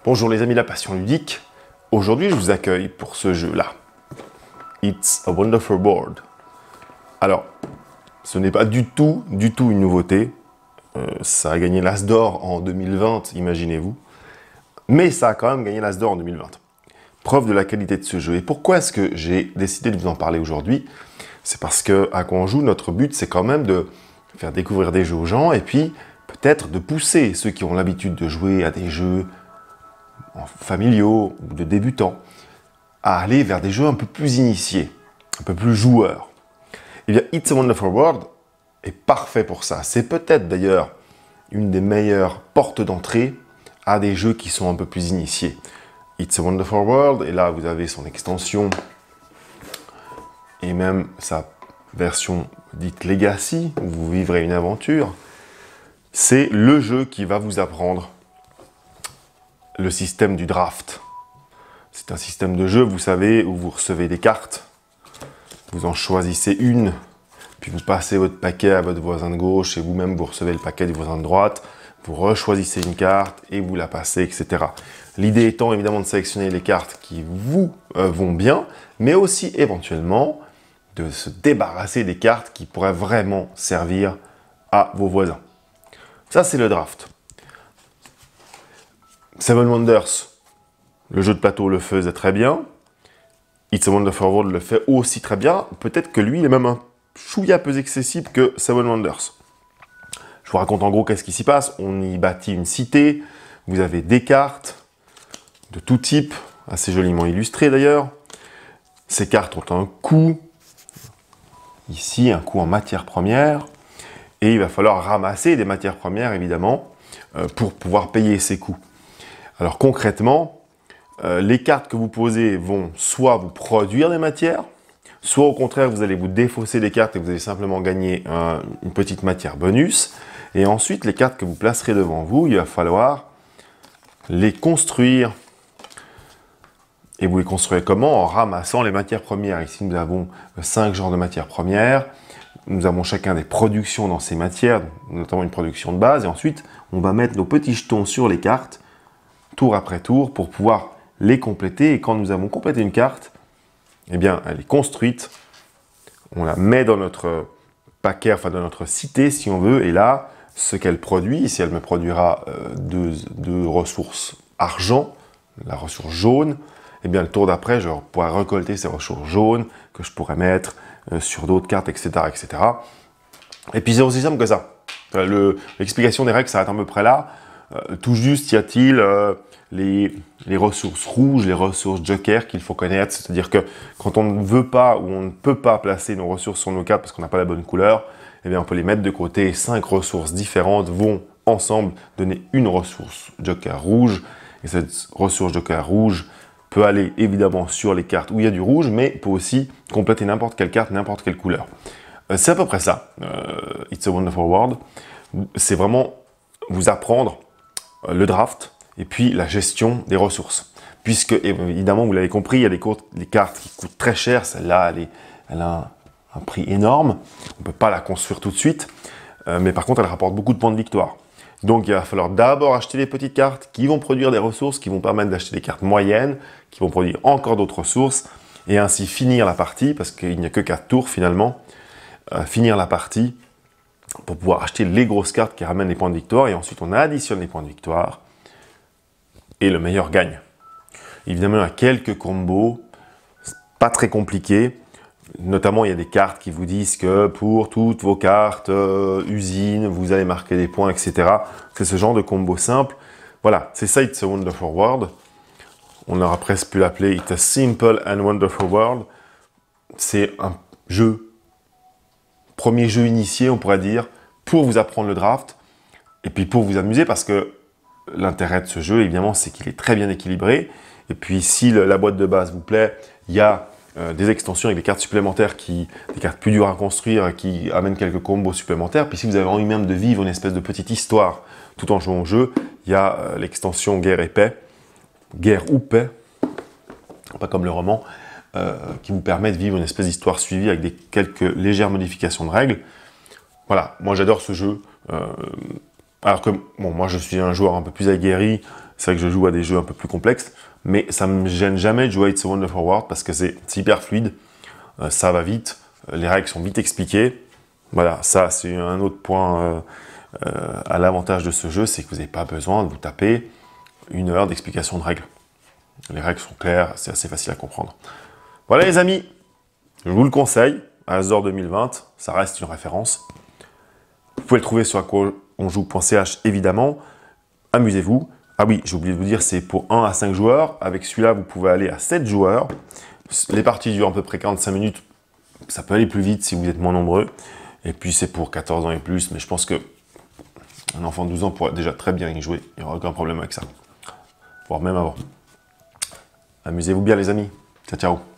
Bonjour les amis de la passion ludique, aujourd'hui je vous accueille pour ce jeu-là, It's a Wonderful World. Alors, ce n'est pas du tout une nouveauté, ça a gagné l'As d'or en 2020, imaginez-vous, mais ça a quand même gagné l'As d'or en 2020. Preuve de la qualité de ce jeu. Et pourquoi est-ce que j'ai décidé de vous en parler aujourd'hui? C'est parce que à Quoi on joue, notre but c'est quand même de faire découvrir des jeux aux gens et puis peut-être de pousser ceux qui ont l'habitude de jouer à des jeux familiaux ou de débutants à aller vers des jeux un peu plus initiés, un peu plus joueurs. Et bien, It's a Wonderful World est parfait pour ça. C'est peut-être d'ailleurs une des meilleures portes d'entrée à des jeux qui sont un peu plus initiés. It's a Wonderful World, et là vous avez son extension et même sa version dite Legacy, où vous vivrez une aventure. C'est le jeu qui va vous apprendre le système du draft. C'est un système de jeu, vous savez, où vous recevez des cartes, vous en choisissez une, puis vous passez votre paquet à votre voisin de gauche et vous-même vous recevez le paquet du voisin de droite, vous rechoisissez une carte et vous la passez, etc. L'idée étant évidemment de sélectionner les cartes qui vous vont bien, mais aussi éventuellement de se débarrasser des cartes qui pourraient vraiment servir à vos voisins. Ça, c'est le draft. Seven Wonders, le jeu de plateau le faisait très bien. It's a Wonderful World le fait aussi très bien. Peut-être que lui, il est même un chouïa plus accessible que Seven Wonders. Je vous raconte en gros qu'est-ce qui s'y passe. On y bâtit une cité. Vous avez des cartes de tout type, assez joliment illustrées d'ailleurs. Ces cartes ont un coût. Ici, un coût en matières premières. Et il va falloir ramasser des matières premières, évidemment, pour pouvoir payer ces coûts. Alors concrètement, les cartes que vous posez vont soit vous produire des matières, soit au contraire vous allez vous défausser des cartes et vous allez simplement gagner une petite matière bonus. Et ensuite les cartes que vous placerez devant vous, il va falloir les construire. Et vous les construisez comment? En ramassant les matières premières. Ici nous avons 5 genres de matières premières. Nous avons chacun des productions dans ces matières, notamment une production de base. Et ensuite on va mettre nos petits jetons sur les cartes tour après tour pour pouvoir les compléter. Et quand nous avons complété une carte, eh bien, elle est construite. On la met dans notre paquet, enfin dans notre cité si on veut. Et là, ce qu'elle produit, si elle me produira deux ressources argent, la ressource jaune, eh bien, le tour d'après, je pourrai récolter ces ressources jaunes que je pourrais mettre sur d'autres cartes, etc., etc. Et puis, c'est aussi simple que ça. L'explication des règles s'arrête à peu près là. Tout juste, y a-t-il les ressources rouges, les ressources joker qu'il faut connaître. C'est-à-dire que quand on ne veut pas ou on ne peut pas placer nos ressources sur nos cartes parce qu'on n'a pas la bonne couleur, eh bien on peut les mettre de côté. 5 ressources différentes vont ensemble donner une ressource joker rouge. Et cette ressource joker rouge peut aller évidemment sur les cartes où il y a du rouge, mais peut aussi compléter n'importe quelle carte, n'importe quelle couleur. C'est à peu près ça, It's a Wonderful World. C'est vraiment vous apprendre le draft et puis la gestion des ressources. Puisque, évidemment, vous l'avez compris, il y a des cartes qui coûtent très cher. Celle-là, elle a un prix énorme. On ne peut pas la construire tout de suite. Mais par contre, elle rapporte beaucoup de points de victoire. Donc, il va falloir d'abord acheter des petites cartes qui vont produire des ressources, qui vont permettre d'acheter des cartes moyennes, qui vont produire encore d'autres ressources, et ainsi finir la partie, parce qu'il n'y a que 4 tours finalement, finir la partie pour pouvoir acheter les grosses cartes qui ramènent les points de victoire, et ensuite on additionne les points de victoire, et le meilleur gagne. Évidemment, il y a quelques combos, pas très compliqués, notamment il y a des cartes qui vous disent que pour toutes vos cartes usines, vous allez marquer des points, etc. C'est ce genre de combo simple. Voilà, c'est ça It's a Wonderful World. On aurait presque pu l'appeler It's a Simple and Wonderful World. C'est un premier jeu initié, on pourrait dire, pour vous apprendre le draft, et puis pour vous amuser, parce que l'intérêt de ce jeu, évidemment, c'est qu'il est très bien équilibré, et puis si la boîte de base vous plaît, il y a des extensions avec des cartes supplémentaires, des cartes plus dures à construire, qui amènent quelques combos supplémentaires, puis si vous avez envie même de vivre une espèce de petite histoire tout en jouant au jeu, il y a l'extension Guerre et Paix, Guerre ou Paix, pas comme le roman, qui vous permet de vivre une espèce d'histoire suivie avec quelques légères modifications de règles. Voilà, moi j'adore ce jeu. Alors que, bon, moi je suis un joueur un peu plus aguerri, c'est vrai que je joue à des jeux un peu plus complexes, mais ça me gêne jamais de jouer à It's a Wonderful World parce que c'est hyper fluide, ça va vite, les règles sont vite expliquées. Voilà, ça c'est un autre point à l'avantage de ce jeu, c'est que vous n'avez pas besoin de vous taper 1 heure d'explication de règles. Les règles sont claires, c'est assez facile à comprendre. Voilà les amis, je vous le conseille, Azor 2020, ça reste une référence. Vous pouvez le trouver sur aquaonjoue.ch évidemment. Amusez-vous. Ah oui, j'ai oublié de vous dire, c'est pour 1 à 5 joueurs. Avec celui-là, vous pouvez aller à 7 joueurs. Les parties durent à peu près 45 minutes. Ça peut aller plus vite si vous êtes moins nombreux. Et puis c'est pour 14 ans et plus, mais je pense que un enfant de 12 ans pourrait déjà très bien y jouer. Il n'y aura aucun problème avec ça. Voire même avant. Amusez-vous bien les amis. Ciao, ciao.